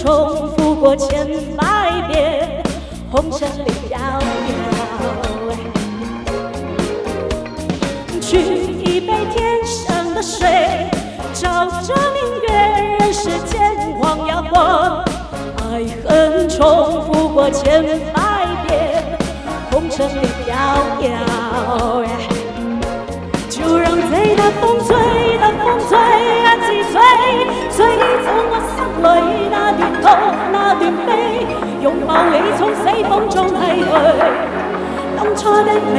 重复过千百遍，红尘里飘摇。取一杯天上的水，照着明月，人世间晃呀晃。爱恨重复过千百遍，红尘里飘摇。就让醉的风吹，风吹啊几吹，吹走我心裏那段痛那段悲，擁抱你從死風中唏噓。當初的你，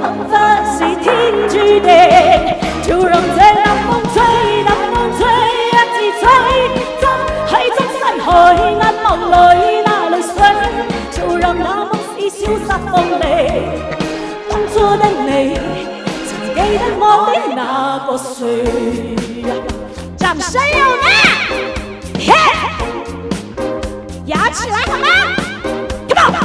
彷彿是天注定。就讓這風吹，風吹啊自吹，真係將逝去眼眸裏那淚水，就讓那夢是消失風裏。當初的你。記得我的那個誰？掌聲有呢！嘿，搖起來好嗎 ？Come on！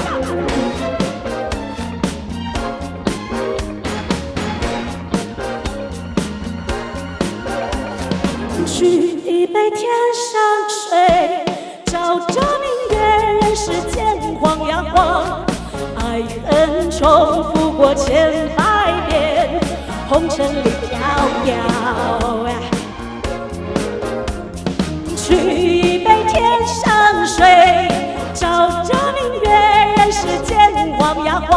取一杯天上水，照着明月，人世間晃呀晃，愛恨重複過千百遍。紅塵里飄搖，取一杯天上水，照着明月，人世間晃呀晃。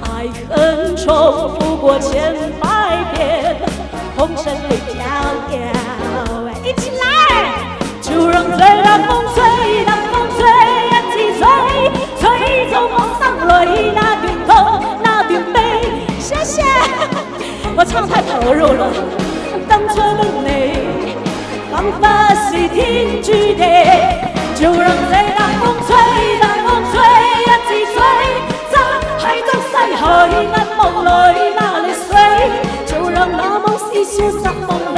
愛恨重複過千百遍，紅塵里飄搖。一起來，就讓醉的風吹，風吹啊幾吹，吹走我心裏那段痛那段悲。謝謝。我唱太投入了，當初的你，彷彿是天注定。就讓這風吹，風吹啊自吹，真係將逝去眼眸裏那淚水，就讓那夢是消失風裏。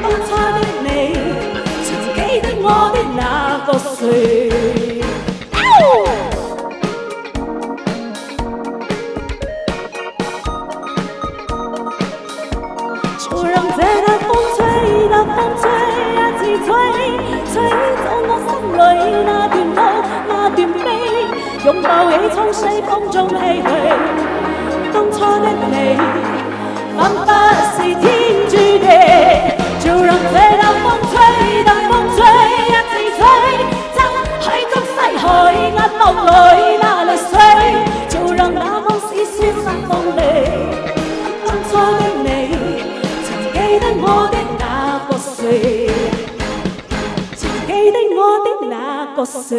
當初的你，曾記得我的那個誰？就讓這風吹，風吹啊自吹，吹走我心裏那段痛那段悲，擁抱你從死風中唏噓。當初的你，彷彿是天注定。就讓這風吹，風吹啊自吹，真係將逝去眼眸裏那淚水，就讓那夢是消失風裏。當初的你。記得我的那個誰，曾記得我的那個誰。